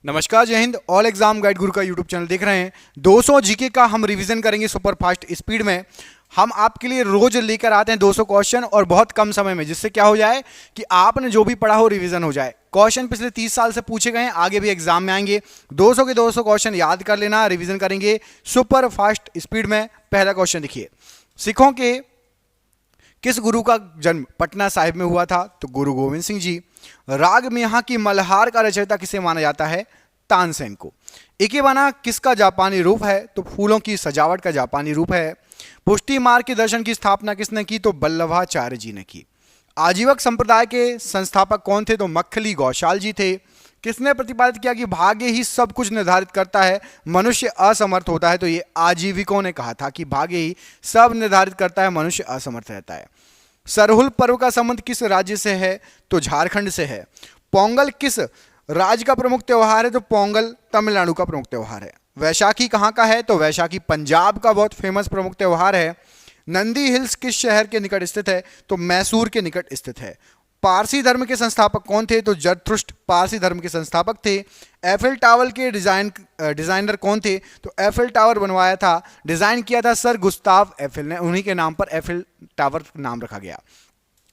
नमस्कार, जय Hind. All exam guide गुरु का यूट्यूब चैनल देख रहे हैं। 200 जीके का हम रिवीजन करेंगे सुपर फास्ट स्पीड में। हम आपके लिए रोज लेकर आते हैं 200 क्वेश्चन और बहुत कम समय में, जिससे क्या हो जाए कि आपने जो भी पढ़ा हो रिवीजन हो जाए। क्वेश्चन पिछले 30 साल से पूछे गए हैं, आगे भी एग्जाम में आएंगे। 200 के 200 क्वेश्चन याद कर लेना, रिवीजन करेंगे सुपर फास्ट स्पीड में। पहला क्वेश्चन देखिए, सिखों के किस गुरु का जन्म पटना साहिब में हुआ था? तो गुरु गोविंद सिंह जी। राग में यहाँ की मल्हार का रचयिता किसे माना जाता है? तानसेन को। इकेबाना किसका जापानी रूप है? तो फूलों की सजावट का जापानी रूप है। पुष्टि मार्ग के दर्शन की स्थापना किसने की? तो वल्लभाचार्य जी ने की। आजीवक संप्रदाय के संस्थापक कौन थे? तो मक्खली गौशाल जी थे। किसने प्रतिपादित किया कि भाग्य ही सब कुछ निर्धारित करता है, मनुष्य असमर्थ होता है? तो ये आजीविकों ने कहा था कि भाग्य ही सब निर्धारित करता है, मनुष्य असमर्थ रहता है। सरहुल पर्व का संबंध किस राज्य से है? तो झारखंड से है। पोंगल किस राज्य का प्रमुख त्योहार है? तो पोंगल तमिलनाडु का प्रमुख त्योहार है। वैशाखी कहाँ का है? तो वैशाखी पंजाब का बहुत फेमस प्रमुख त्योहार है। नंदी हिल्स किस शहर के निकट स्थित है? तो मैसूर के निकट स्थित है। पारसी धर्म के संस्थापक कौन थे? तो जरथुष्ट्र पारसी धर्म के संस्थापक थे। एफिल टावर के डिजाइनर कौन थे? तो एफिल टावर बनवाया था, डिजाइन किया था सर गुस्ताव एफिल ने, उन्हीं के नाम पर एफिल टावर नाम रखा गया।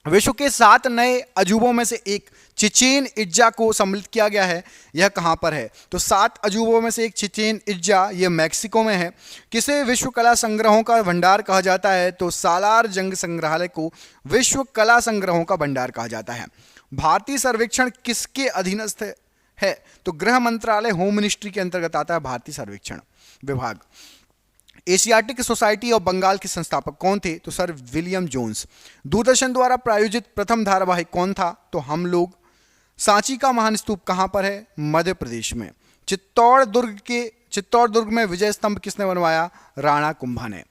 विश्व के 7 नए अजूबों में से एक चिचेन इट्जा को सम्मिलित किया गया है। यह कहां पर है? तो 7 अजूबों में से एक चिचेन इट्जा, यह मैक्सिको में है। किसे विश्व कला संग्रहों का भंडार कहा जाता है? तो सालार जंग संग्रहालय को विश्व कला संग्रहों का भंडार कहा जाता है। भारतीय सर्वेक्षण किसके अधीनस्थ है? तो गृह मंत्रालय, होम मिनिस्ट्री के अंतर्गत आता है भारतीय सर्वेक्षण विभाग। एशियाटिक सोसाइटी ऑफ बंगाल के संस्थापक कौन थे? तो सर विलियम जोन्स। दूरदर्शन द्वारा प्रायोजित प्रथम धारावाहिक कौन था? तो हम लोग। सांची का महान स्तूप कहां पर है? मध्य प्रदेश में। चित्तौड़ दुर्ग में विजय स्तंभ किसने बनवाया? राणा कुंभा ने।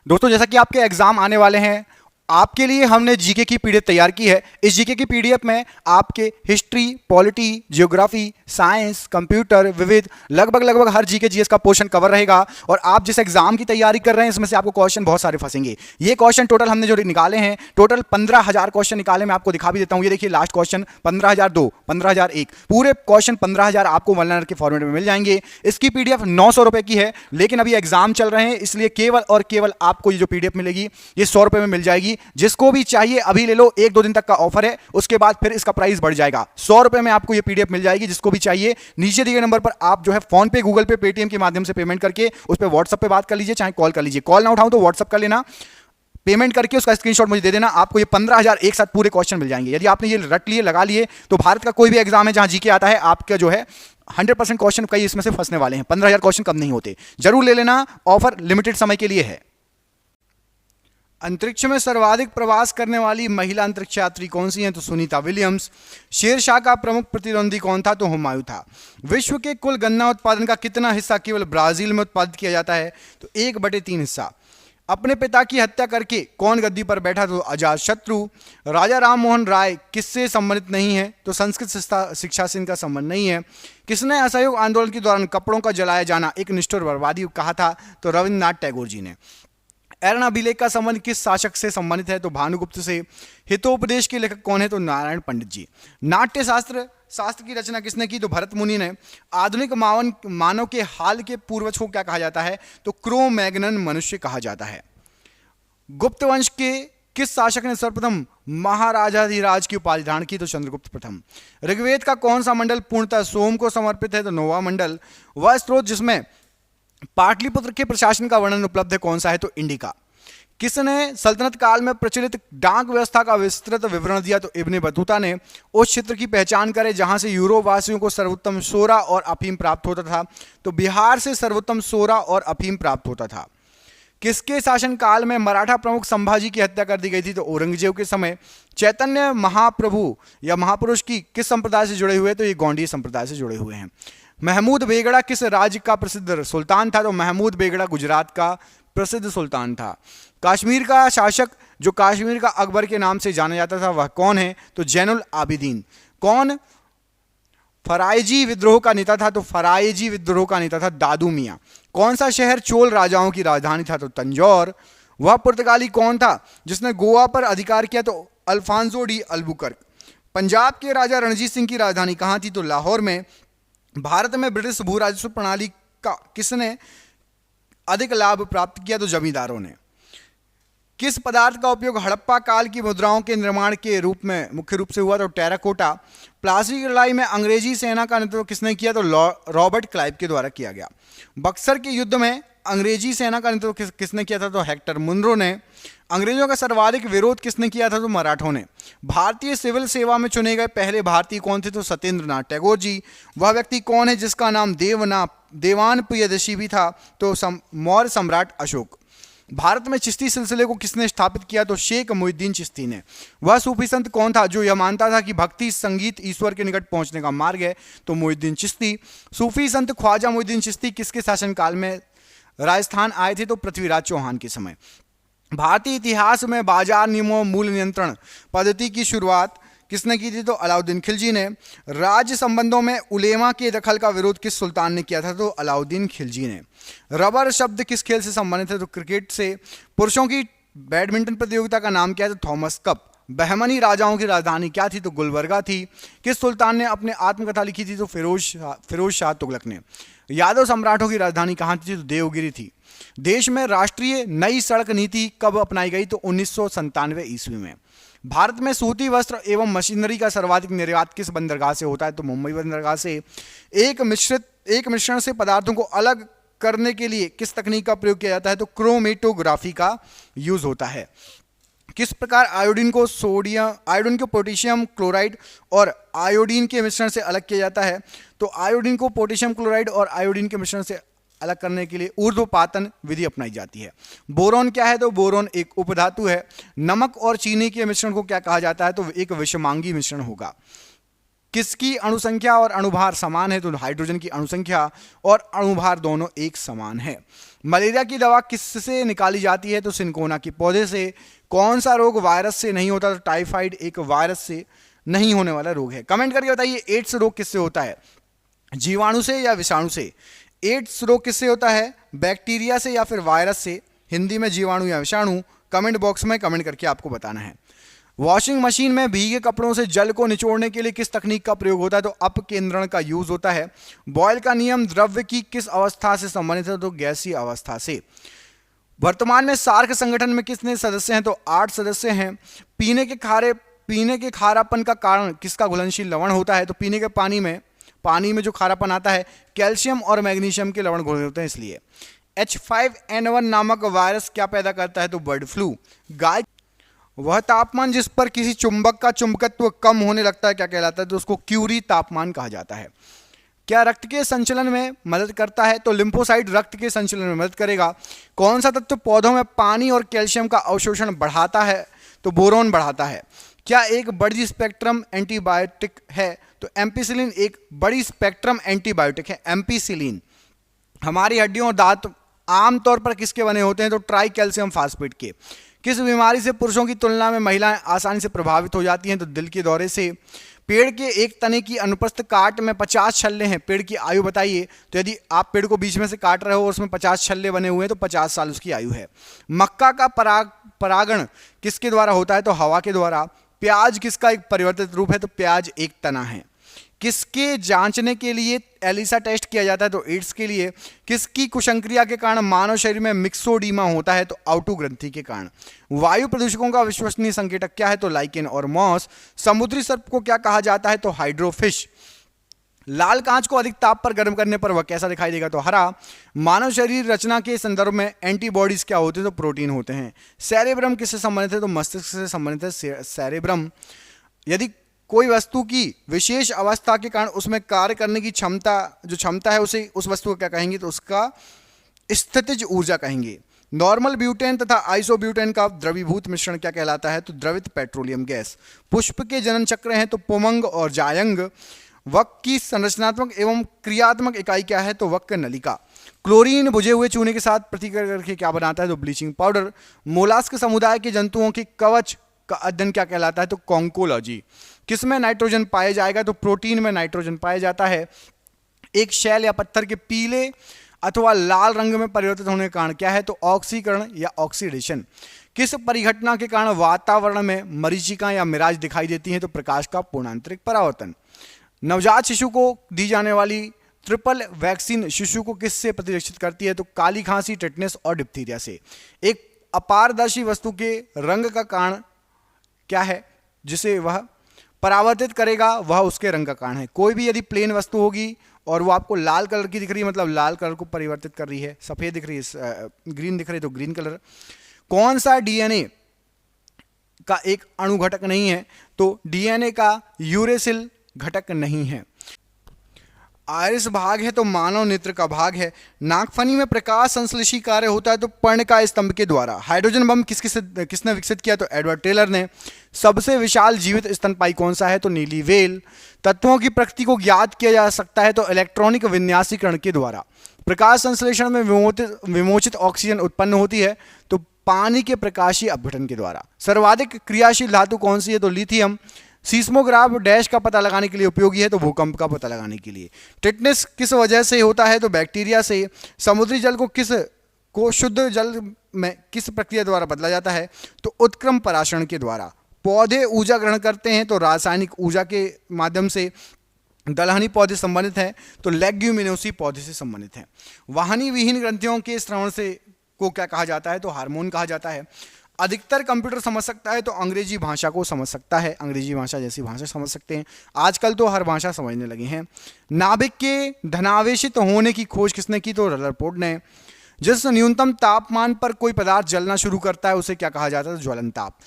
दोस्तों, जैसा कि आपके एग्जाम आने वाले हैं, आपके लिए हमने जीके की पीडीएफ तैयार की है। इस जीके की पीडीएफ में आपके history, polity, geography, science, computer, विविध लगभग हर जीके जीएस का पोर्शन कवर रहेगा। और आप जिस एग्जाम की तैयारी कर रहे हैं, इसमें से आपको क्वेश्चन बहुत सारे फंसेंगे। ये क्वेश्चन टोटल हमने जो निकाले हैं, टोटल 15,000 क्वेश्चन निकाले। मैं आपको दिखा भी देता हूं। ये देखिए, लास्ट क्वेश्चन 15,002, 15,001, पूरे क्वेश्चन 15,000 आपको वन लाइनर के फॉर्मेट में मिल जाएंगे। इसकी पीडीएफ 900 रुपए की है, लेकिन अभी एग्जाम चल रहे हैं, इसलिए केवल और केवल आपको ये जो पीडीएफ मिलेगी, ये 100 रुपए में मिल जाएगी। जिसको भी चाहिए अभी ले लो, 1-2 दिन तक का ऑफर है, उसके बाद फिर इसका प्राइस बढ़ जाएगा। 100 रुपए में आपको ये पीडीएफ मिल जाएगी। जिसको भी चाहिए, नीचे दिए गए नंबर पर आप जो है फोन पे, गूगल पे, पेटीएम के माध्यम से पेमेंट करके उस पर व्हाट्सएप पे बात कर लीजिए, चाहे कॉल कर लीजिए। कॉल ना उठाऊं तो व्हाट्सएप कर लेना, पेमेंट करके उसका स्क्रीनशॉट मुझे दे देना। आपको ये 15,000 एक साथ पूरे क्वेश्चन मिल जाएंगे। यदि आपने ये रट लिए, लगा लिए, तो भारत का कोई भी एग्जाम है जहां जीके आता है, आपका जो है 100% क्वेश्चन कई इसमें से फंसने वाले हैं। 15,000 क्वेश्चन कम नहीं होते। जरूर ले लेना, ऑफर लिमिटेड समय के लिए है। अंतरिक्ष में सर्वाधिक प्रवास करने वाली महिला अंतरिक्ष यात्री कौन सी हैं? तो सुनीता विलियम्स। शेरशाह का प्रमुख प्रतिद्वंदी कौन था? तो हुमायूं था। विश्व के कुल गन्ना उत्पादन का कितना हिस्सा केवल ब्राजील में उत्पादित किया जाता है? तो 1/3 हिस्सा। अपने पिता की हत्या करके कौन गद्दी पर बैठा? तो अजातशत्रु। राजा राम मोहन राय किससे संबंधित नहीं है? तो संस्कृत शिक्षा से इनका संबंध नहीं है। किसने असहयोग आंदोलन के दौरान कपड़ों का जलाया जाना एक निष्ठुर बर्बादी कहा था? तो रविन्द्रनाथ टैगोर जी ने। एरन अभिलेख का संबंध किस शासक से संबंधित है? तो भानुगुप्त से। हितोपदेश के लेखक कौन है? तो नारायण पंडित जी। नाट्य शास्त्र की रचना किसने की? तो भरत मुनि ने। आधुनिक मानव के हाल के पूर्वज को क्या कहा जाता है? तो क्रो मैग्नन मनुष्य कहा जाता है। गुप्त वंश के किस शासक ने सर्वप्रथम महाराजाधिराज की उपाधि धारण की? तो चंद्रगुप्त प्रथम। ऋग्वेद का कौन सा मंडल पूर्णतः सोम को समर्पित है? तो नौवां मंडल। वह स्रोत जिसमें पाटलिपुत्र के प्रशासन का वर्णन उपलब्ध है कौन सा है? तो इंडिका। किसने सल्तनत काल में प्रचलित डाक व्यवस्था का विस्तृत विवरण दिया? तो इब्ने बतूता ने। उस क्षेत्र की पहचान करें जहां से यूरोप वासियों को सर्वोत्तम सोरा और अफीम प्राप्त होता था? तो बिहार से सर्वोत्तम सोरा और अफीम प्राप्त होता था। किसके शासन काल में मराठा प्रमुख संभाजी की हत्या कर दी गई थी? तो औरंगजेब के समय। चैतन्य महाप्रभु या महापुरुष की किस संप्रदाय से जुड़े हुए? तो ये गौंडी संप्रदाय से जुड़े हुए हैं। महमूद बेगड़ा किस राज्य का प्रसिद्ध सुल्तान था? तो महमूद बेगड़ा गुजरात का प्रसिद्ध सुल्तान था। कश्मीर का शासक जो कश्मीर का अकबर के नाम से जाना जाता था, वह कौन है? तो जैनुल आबिदीन। कौन फरायजी विद्रोह का नेता था? तो फरायजी विद्रोह का नेता था दादू मियां। कौन सा शहर चोल राजाओं की राजधानी था? तो तंजौर। वह पुर्तगाली कौन था जिसने गोवा पर अधिकार किया? तो अल्फांसो डी अल्बुकर्क। पंजाब के राजा रणजीत सिंह की राजधानी कहां थी? तो लाहौर में। भारत में ब्रिटिश भू राजस्व प्रणाली का किसने अधिक लाभ प्राप्त किया? तो जमींदारों ने। किस पदार्थ का उपयोग हड़प्पा काल की मुद्राओं के निर्माण के रूप में मुख्य रूप से हुआ? तो टेराकोटा। प्लासी की लड़ाई में अंग्रेजी सेना का नेतृत्व किसने किया? तो रॉबर्ट क्लाइव के द्वारा किया गया। बक्सर के युद्ध में अंग्रेजी सेना का नेतृत्व किसने किया था? तो हेक्टर मुनरो ने। अंग्रेजों का सर्वाधिक विरोध किसने किया था? तो मराठों ने। भारतीय सिविल सेवा में चुने गए पहले भारतीय कौन थे? तो सत्येंद्र नाथ टैगोर जी। वह व्यक्ति कौन है जिसका नाम देवान प्रियदर्शी भी था? तो मौर्य सम्राट अशोक। भारत में चिश्ती सिलसिले को किसने स्थापित किया? तो शेख मोहिउद्दीन चिश्ती ने। वह सूफी संत कौन था जो यह मानता था कि भक्ति संगीत ईश्वर के निकट पहुंचने का मार्ग है? तो मोहिउद्दीन चिश्ती। सूफी संत ख्वाजा मोहिउद्दीन चिश्ती किसके शासनकाल में राजस्थान आए थे? तो पृथ्वीराज चौहान के समय। भारतीय इतिहास में बाजार नियमों मूल नियंत्रण पद्धति की शुरुआत किसने की थी? तो अलाउद्दीन खिलजी ने। राज्य संबंधों में उलेमा के दखल का विरोध किस सुल्तान ने किया था? तो अलाउद्दीन खिलजी ने। रबर शब्द किस खेल से संबंधित है? तो क्रिकेट से। पुरुषों की बैडमिंटन प्रतियोगिता का नाम क्या है? तो थॉमस कप। बहमनी राजाओं की राजधानी क्या थी? तो गुलबर्गा थी। किस सुल्तान ने अपने आत्मकथा लिखी थी? तो फिरोज शाह तुगलक ने। यादव सम्राटों की राजधानी कहाँ थी? तो देवगिरी थी। देश में राष्ट्रीय नई सड़क नीति कब अपनाई गई? तो 1997 ईस्वी में। भारत में सूती वस्त्र एवं मशीनरी का सर्वाधिक निर्यात किस बंदरगाह से होता है? तो मुंबई बंदरगाह से। एक मिश्रण से पदार्थों को अलग करने के लिए किस तकनीक का प्रयोग किया जाता है? तो क्रोमेटोग्राफी का यूज होता है। किस प्रकार आयोडीन को पोटेशियम क्लोराइड और आयोडीन के मिश्रण से अलग किया जाता है? तो आयोडीन को पोटेशियम क्लोराइड और आयोडीन के मिश्रण से अलग करने के लिए ऊर्ध्वपातन विधि अपनाई जाती है। बोरोन क्या है? तो बोरोन एक उपधातु है। नमक और चीनी के मिश्रण को क्या कहा जाता है? तो एक विषमांगी मिश्रण होगा। किसकी अणुसंख्या और अणुभार समान है? तो हाइड्रोजन की अणुसंख्या और अणुभार दोनों एक समान है। मलेरिया की दवा किससे निकाली जाती है? तो सिनकोना के पौधे से। कौन सा रोग वायरस से नहीं होता? तो टाइफाइड एक वायरस से नहीं होने वाला रोग है। कमेंट करके बताइए एड्स रोग किससे होता है? जीवाणु से या विषाणु से? एड्स रोग किससे होता है? बैक्टीरिया से या फिर वायरस से? हिंदी में जीवाणु या विषाणु? कमेंट बॉक्स में कमेंट करके आपको बताना है। वॉशिंग मशीन में भीगे कपड़ों से जल को निचोड़ने के लिए किस तकनीक का प्रयोग होता है? तो अपकेंद्रण का यूज होता है। बॉयल का नियम द्रव्य की किस अवस्था से संबंधित है? तो गैसीय अवस्था से। वर्तमान में सार्क संगठन में कितने सदस्य हैं? तो 8 सदस्य हैं। पीने के खारापन का कारण किसका घुलनशील लवण होता है? तो पीने के पानी में जो खारापन आता है कैल्शियम और मैग्नीशियम के लवण घुले होते हैं इसलिए। H5N1 नामक वायरस क्या पैदा करता है? तो बर्ड फ्लू। गाय वह तापमान जिस पर किसी चुंबक का चुंबकत्व कम होने लगता है क्या कहलाता है? तो उसको क्यूरी तापमान कहा जाता है। क्या रक्त के संचलन में मदद करता है? तो लिम्फोसाइट रक्त के संचलन में मदद करेगा। कौन सा तत्व पौधों में पानी और कैल्शियम का अवशोषण बढ़ाता है? तो बोरोन बढ़ाता है। क्या एक बड़ी स्पेक्ट्रम एंटीबायोटिक है? तो एम्पिसिलिन एक बड़ी स्पेक्ट्रम एंटीबायोटिक है। एम्पिसिलिन। हमारी हड्डियों और दांत आमतौर पर किसके बने होते हैं? तो ट्राई कैल्शियम फास्फेट के। किस बीमारी से पुरुषों की तुलना में महिलाएं आसानी से प्रभावित हो जाती हैं? तो दिल के दौरे से। पेड़ के एक तने की अनुप्रस्थ काट में 50 छल्ले हैं। पेड़ की आयु बताइए। तो यदि आप पेड़ को बीच में से काट रहे हो और उसमें 50 छल्ले बने हुए हैं तो 50 साल उसकी आयु है। मक्का का परागण किसके द्वारा होता है? तो हवा के द्वारा। प्याज किसका एक परिवर्तित रूप है? तो प्याज एक तना है। किसके जांचने के लिए एलिसा टेस्ट किया जाता है? तो एड्स के लिए। किसकी कुशंक्रिया के कारण मानव शरीर में मिक्सोडीमा होता है? तो आउटू ग्रंथि के कारण। वायु प्रदूषकों का विश्वसनीय संकेतक क्या है? तो लाइकेन और मॉस। समुद्री सर्प को क्या कहा जाता है? तो हाइड्रोफिश। लाल कांच को अधिक ताप पर गर्म करने पर वह कैसा दिखाई देगा? तो हरा। मानव शरीर रचना के संदर्भ में एंटीबॉडीज क्या होते हैं? तो प्रोटीन होते हैं। सेरेब्रम किससे संबंधित है? तो मस्तिष्क से संबंधित है सेरेब्रम। यदि कोई वस्तु की विशेष अवस्था के कारण उसमें कार्य करने की क्षमता है उसे उस वस्तु को क्या कहेंगे? तो उसका स्थितिज ऊर्जा कहेंगे। नॉर्मल ब्यूटेन तथा आइसोब्यूटेन का द्रवीभूत मिश्रण क्या कहलाता है? तो द्रवित पेट्रोलियम गैस। पुष्प के जनन चक्र हैं तो पुमंग और जायंग। वक्र की संरचनात्मक एवं क्रियात्मक इकाई क्या है? तो वक्र नलिका। क्लोरीन बुझे हुए चूने के साथ प्रतिक्रिया करके क्या बनाता है? तो ब्लीचिंग पाउडर। मोलास्क समुदाय के जंतुओं के कवच का अध्ययन क्या कहलाता है? तो कॉन्कोलॉजी। किसमें नाइट्रोजन पाया जाएगा? तो प्रोटीन में नाइट्रोजन पाया जाता है। एक शैल या पत्थर के पीले अथवा लाल रंग में परिवर्तित होने का कारण क्या है? तो ऑक्सीकरण या ऑक्सीडेशन। किस परिघटना के कारण वातावरण में मरीचिका या मिराज दिखाई देती है? तो प्रकाश का पूर्णांतरिक परावर्तन। नवजात शिशु को दी जाने वाली ट्रिपल वैक्सीन शिशु को किससे प्रतिरक्षित करती है? तो काली खांसी, टेटनस और डिप्थीरिया से। एक अपारदर्शी वस्तु के रंग का कारण क्या है जिसे वह परावर्तित करेगा? वह उसके रंग का कारण है। कोई भी यदि प्लेन वस्तु होगी और वो आपको लाल कलर की दिख रही है, मतलब लाल कलर को परिवर्तित कर रही है, सफेद दिख रही है, ग्रीन दिख रही है तो ग्रीन कलर। कौन सा डीएनए का एक अणु घटक नहीं है? तो डीएनए का यूरेसिल घटक नहीं है। आयरिस भाग है तो मानव नेत्र का भाग है। नागफनी में प्रकाश संश्लेषी कार्य होता है तो पर्णकाय स्तंभ के द्वारा। हाइड्रोजन बम किसने विकसित किया? तो एडवर्ड टेलर ने। सबसे विशाल जीवित स्तनपायी कौन सा है? तो नीली व्हेल। तत्वों की प्रकृति को ज्ञात किया जा सकता है तो इलेक्ट्रॉनिक विन्यासीकरण के द्वारा। प्रकाश संश्लेषण में विमोचित ऑक्सीजन उत्पन्न होती है तो पानी के प्रकाशीय अपघटन के द्वारा। सर्वाधिक क्रियाशील धातु कौन सी है? तो लिथियम। सीस्मोग्राफ डैश का पता लगाने के लिए उपयोगी है? तो भूकंप का पता लगाने के लिए। टिटनेस किस वजह से होता है? तो बैक्टीरिया से। समुद्री जल को शुद्ध जल में किस प्रक्रिया द्वारा बदला जाता है? तो उत्क्रम पराशरण के द्वारा। पौधे ऊर्जा ग्रहण करते हैं तो रासायनिक ऊर्जा के माध्यम से। दलहनी पौधे संबंधित हैं तो लेग्यूमिनोसी पौधे से संबंधित हैं। वाहिनी विहीन ग्रंथियों के श्रवण से को क्या कहा जाता है? तो हार्मोन कहा जाता है। अधिकतर कंप्यूटर समझ सकता है तो अंग्रेजी भाषा को समझ सकता है, अंग्रेजी भाषा जैसी भाषा समझ सकते हैं। आजकल तो हर भाषा समझने लगे हैं। नाभिक के धनावेशित होने की खोज किसने की? तो रदरफोर्ड ने। जिस न्यूनतम तापमान पर कोई पदार्थ जलना शुरू करता है उसे क्या कहा जाता है? तो ज्वलनताप।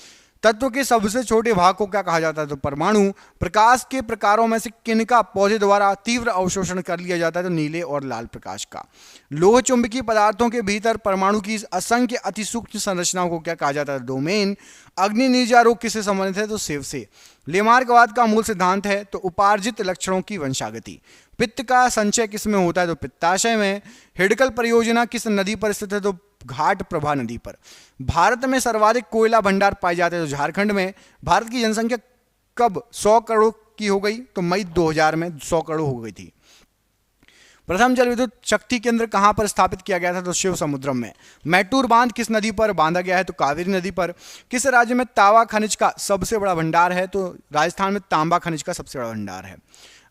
तत्व के सबसे छोटे भाग को क्या कहा जाता है? तो परमाणु। प्रकाश के प्रकारों में से किनका पौधे द्वारा तीव्र अवशोषण कर लिया जाता है? तो नीले और लाल प्रकाश का। लोह चुंबकीय पदार्थों के भीतर परमाणु की असंख्य अति सूक्ष्म संरचनाओं को क्या कहा जाता है? डोमेन। अग्नि निर्जा रोग किससे संबंधित है? तो शिव से। लेमार्कवाद का मूल सिद्धांत है तो उपार्जित लक्षणों की वंशागति। पित्त का संचय किसमें होता है? तो पित्ताशय में। हिडकल परियोजना किस नदी पर स्थित है? तो घाट प्रभा नदी पर। भारत में सर्वाधिक कोयला भंडार पाए जाते हैं तो झारखंड में। भारत की जनसंख्या कब 100 करोड़ की हो गई? तो मई 2000 में 100 करोड़ हो गई थी। प्रथम जल विद्युत शक्ति केंद्र कहां पर स्थापित किया गया था? तो शिव समुद्रम में। मैटूर बांध किस नदी पर बांधा गया है? तो कावेरी नदी पर। किस राज्य में तांबा खनिज का सबसे बड़ा भंडार है? तो राजस्थान में तांबा खनिज का सबसे बड़ा भंडार है।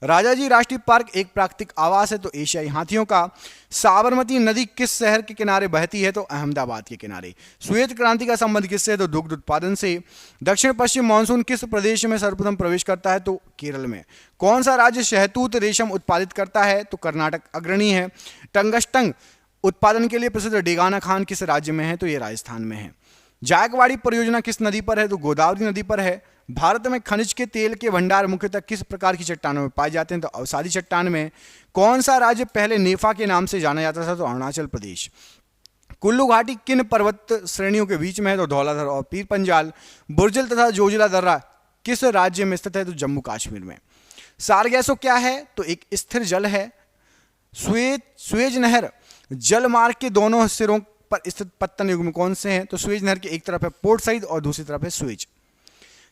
राजाजी राष्ट्रीय पार्क एक प्राकृतिक आवास है तो एशियाई हाथियों का। साबरमती नदी किस शहर के किनारे बहती है? तो अहमदाबाद के किनारे। श्वेत क्रांति का संबंध किससे है? तो दुग्ध उत्पादन से। दक्षिण पश्चिम मानसून किस प्रदेश में सर्वप्रथम प्रवेश करता है? तो केरल में। कौन सा राज्य शहतूत रेशम उत्पादित करता है? तो कर्नाटक अग्रणी है। टंगस्टन उत्पादन के लिए प्रसिद्ध डेगाना खान किस राज्य में है? तो ये राजस्थान में है। जायकवाड़ी परियोजना किस नदी पर है? तो गोदावरी नदी पर है। भारत में खनिज के तेल के भंडार मुख्यतः किस प्रकार की चट्टानों में पाए जाते हैं? तो अवसादी चट्टान में। कौन सा राज्य पहले नेफा के नाम से जाना जाता था? तो अरुणाचल प्रदेश। कुल्लू घाटी किन पर्वत श्रेणियों के बीच में है? तो धौलाधर और पीर पंजाल। बुर्जल तथा जोजिला दर्रा किस राज्य में स्थित है? तो जम्मू कश्मीर में। सारगैसो क्या है? तो एक स्थिर जल है। स्वेज नहर जलमार्ग के दोनों सिरों पर स्थित पत्तन युग में कौन से हैं? तो स्वेज नहर के एक तरफ है पोर्ट साइड और दूसरी तरफ है स्वेज।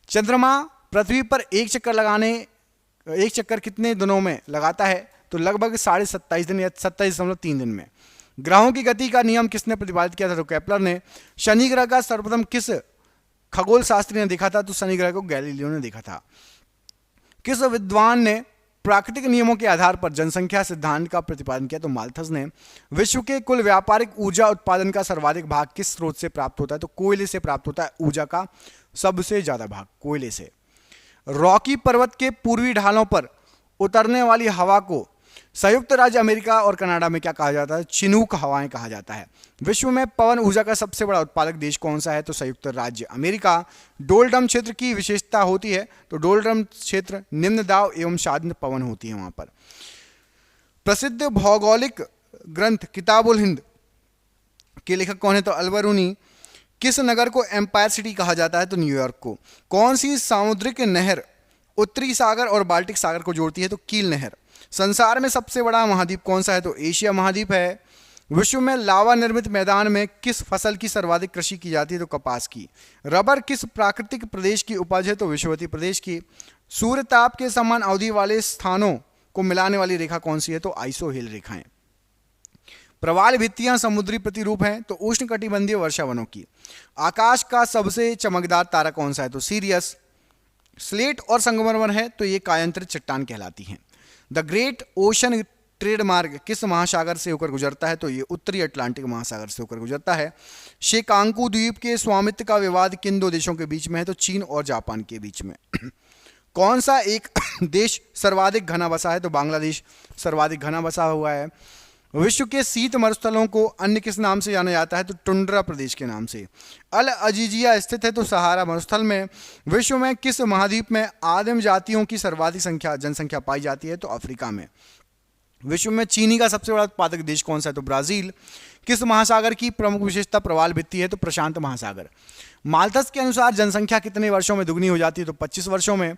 चंद्रमा पृथ्वी पर एक चक्कर कितने दिनों में लगाता है? तो लगभग 27.5 दिन या 27.3 दिन में। ग्रहों की गति का नियम किसने प्रतिपादित किया था? तो केपलर ने। शनि ग्रह का सर्वप्रथम किस खगोल शास्त्री ने देखा था? तो शनि ग्रह को गैलीलियो ने देखा था। किस विद्वान ने प्राकृतिक नियमों के आधार पर जनसंख्या सिद्धांत का प्रतिपादन किया? तो माल्थस ने। विश्व के कुल व्यापारिक ऊर्जा उत्पादन का सर्वाधिक भाग किस स्रोत से प्राप्त होता है? तो कोयले से प्राप्त होता है ऊर्जा का सबसे ज्यादा भाग कोयले से। रॉकी पर्वत के पूर्वी ढालों पर उतरने वाली हवा को संयुक्त राज्य अमेरिका और कनाडा में क्या कहा जाता है? चिनूक हवाएं कहा जाता है। विश्व में पवन ऊर्जा का सबसे बड़ा उत्पादक देश कौन सा है? तो संयुक्त राज्य अमेरिका। डोलडम क्षेत्र की विशेषता होती है तो डोलडम क्षेत्र निम्न दाब एवं शांत पवन होती है वहां पर। प्रसिद्ध भौगोलिक ग्रंथ किताबुल हिंद के लेखक कौन है? तो अलबरूनी। किस नगर को एम्पायर सिटी कहा जाता है? तो न्यूयॉर्क को। कौन सी सामुद्रिक नहर उत्तरी सागर और बाल्टिक सागर को जोड़ती है? तो कील नहर। संसार में सबसे बड़ा महाद्वीप कौन सा है? तो एशिया महाद्वीप है। विश्व में लावा निर्मित मैदान में किस फसल की सर्वाधिक कृषि की जाती है? तो कपास की। रबर किस प्राकृतिक प्रदेश की उपज है? तो विषुवतीय प्रदेश की। सूर्य ताप के समान अवधि वाले स्थानों को मिलाने वाली रेखा कौन सी है? तो आइसोहेल रेखाएं। प्रवाल भित्तियां समुद्री प्रतिरूप हैं तो उष्णकटिबंधीय वर्षा वनों की। आकाश का सबसे चमकदार तारा कौन सा है? तो सीरियस। स्लेट और संगमरमर है तो ये कायांतरित चट्टान कहलाती हैं। द ग्रेट ओशन ट्रेड मार्ग किस महासागर से होकर गुजरता है? तो ये उत्तरी अटलांटिक महासागर से होकर गुजरता है। शेकांकू द्वीप के स्वामित्व का विवाद किन दो देशों के बीच में है? तो चीन और जापान के बीच में। कौन सा एक देश सर्वाधिक घना बसा है? तो बांग्लादेश सर्वाधिक घना बसा हुआ है। विश्व के शीत मरुस्थलों को अन्य किस नाम से जाना जाता है? तो टुंड्रा प्रदेश के नाम से। अल अजीजिया स्थित है तो सहारा मरुस्थल में। विश्व में किस महाद्वीप में आदिम जातियों की सर्वाधिक जनसंख्या पाई जाती है? तो अफ्रीका में। विश्व में चीनी का सबसे बड़ा उत्पादक देश कौन सा है? तो ब्राजील। किस महासागर की प्रमुख विशेषता प्रवाल भित्ति है? तो प्रशांत महासागर। माल्थस के अनुसार जनसंख्या कितने वर्षों में दुगनी हो जाती है? तो 25 वर्षों में।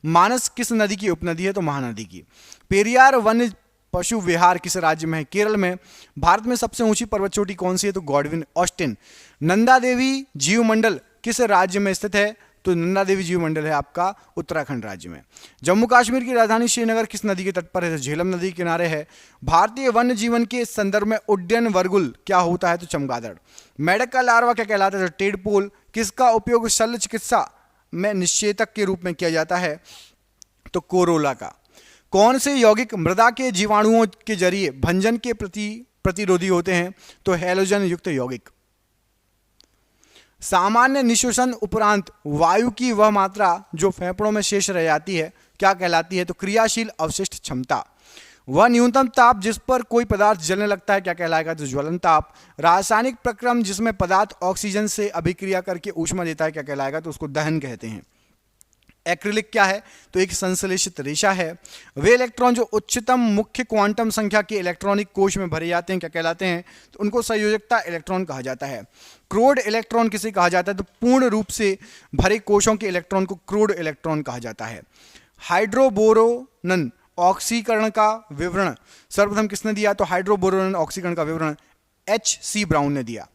मानस किस नदी की उपनदी है? तो महानदी की। पेरियार वन्य पशु विहार किस राज्य में है? केरल में। भारत में सबसे ऊंची पर्वत चोटी कौन सी है? तो गॉडविन ऑस्टिन। नंदा देवी जीवमंडल किस राज्य में स्थित है? तो नंदा देवी जीवमंडल है आपका उत्तराखंड राज्य में। जम्मू कश्मीर की राजधानी श्रीनगर किस नदी के तट पर है? तो झेलम नदी के किनारे है। भारतीय वन्य जीवन के संदर्भ में उड्डयन वर्गुल क्या होता है? तो चमगादड़। मेढक का लार्वा क्या कहलाता है? तो टेडपोल। किसका उपयोग शल्य चिकित्सा में निषेचक के रूप में किया जाता है? तो कोरोला का। कौन से यौगिक मृदा के जीवाणुओं के जरिए भंजन के प्रतिरोधी होते हैं? तो हैलोजन युक्त यौगिक। सामान्य निश्वसन उपरांत वायु की वह मात्रा जो फेफड़ों में शेष रह जाती है क्या कहलाती है? तो क्रियाशील अवशिष्ट क्षमता। वह न्यूनतम ताप जिस पर कोई पदार्थ जलने लगता है क्या कहलाएगा? तो ज्वलन ताप। रासायनिक प्रक्रम जिसमें पदार्थ ऑक्सीजन से अभिक्रिया करके ऊष्मा देता है क्या कहलाएगा? तो उसको दहन कहते हैं। एक्रिलिक क्या है? तो एक संश्लेषित रेशा है। वे इलेक्ट्रॉन जो उच्चतम मुख्य क्वांटम संख्या के इलेक्ट्रॉनिक कोश में भरे जाते हैं क्या कहलाते हैं? तो उनको संयोजकता इलेक्ट्रॉन कहा जाता है। क्रोड इलेक्ट्रॉन किसे कहा जाता है? तो पूर्ण रूप से भरे कोशों के इलेक्ट्रॉन को क्रोड इलेक्ट्रॉन कहा जाता है। हाइड्रोबोरोनन ऑक्सीकरण का विवरण सर्वप्रथम किसने दिया? तो हाइड्रोबोरोनन ऑक्सीकरण का विवरण H.C. ब्राउन ने दिया।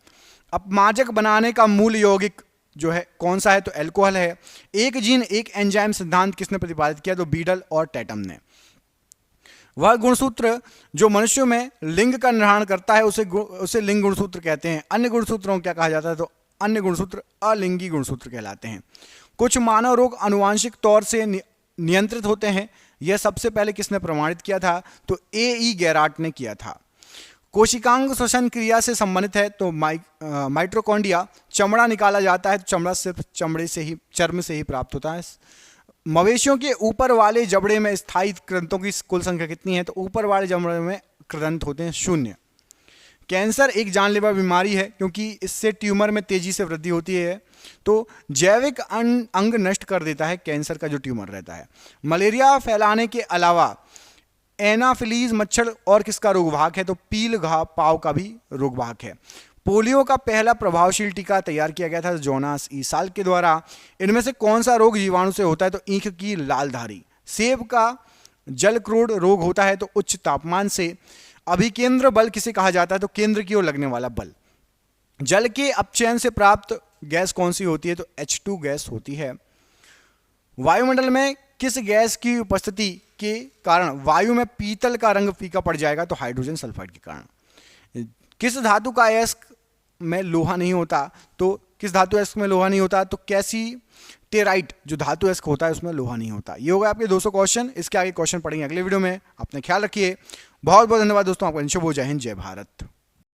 अपमार्जक बनाने का मूल यौगिक जो है कौन सा है? तो एल्कोहल है। एक जीन एक एंजाइम सिद्धांत किसने प्रतिपादित किया? तो बीडल और टैटम ने। वह गुणसूत्र जो मनुष्यों में लिंग का निर्धारण करता है उसे लिंग गुणसूत्र कहते हैं। अन्य गुणसूत्रों को क्या कहा जाता है? तो अन्य गुणसूत्र अलिंगी गुणसूत्र कहलाते हैं। कुछ मानव रोग आनुवांशिक तौर से नियंत्रित होते हैं, यह सबसे पहले किसने प्रमाणित किया था? तो A.E. गेराट ने किया था। कोशिकांग श्वसन क्रिया से संबंधित है तो माइटोकॉन्ड्रिया। चमड़ा निकाला जाता है तो चमड़ा सिर्फ चर्म से ही प्राप्त होता है। मवेशियों के ऊपर वाले जबड़े में स्थायी कृंतकों की कुल संख्या कितनी है? तो ऊपर वाले जबड़े में कृंत होते हैं 0। कैंसर एक जानलेवा बीमारी है क्योंकि इससे ट्यूमर में तेजी से वृद्धि होती है, तो जैविक अंग नष्ट कर देता है कैंसर का जो ट्यूमर रहता है। मलेरिया फैलाने के अलावा एनाफिलीज मच्छर और किसका रोगवाहक है? तो पील घाव पाव का भी रोगवाहक है। पोलियो का पहला प्रभावशील टीका तैयार किया गया था जोनास ई साल के द्वारा। इनमें से कौन सा रोग जीवाणु से होता है? तो ईंख की लालधारी। सेब का जलक्रोड रोग होता है तो उच्च तापमान से। अभिकेंद्र बल किसे कहा जाता है? तो केंद्र की ओर लगने वाला बल। जल के अपचयन से प्राप्त गैस कौन सी होती है? तो H2 गैस होती है। वायुमंडल में किस गैस की उपस्थिति के कारण वायु में पीतल का रंग फीका पड़ जाएगा? तो हाइड्रोजन सल्फाइड के कारण। किस धातु का अयस्क में लोहा नहीं होता? तो किस धातु अयस्क में लोहा नहीं होता? तो कैल्सीटेराइट जो धातु अयस्क होता है उसमें लोहा नहीं होता। ये होगा आपके 200 क्वेश्चन। इसके आगे क्वेश्चन पढ़ेंगे अगले वीडियो में। अपने ख्याल रखिए। बहुत बहुत धन्यवाद दोस्तों। आपका शुभ हो। जय हिंद, जय भारत।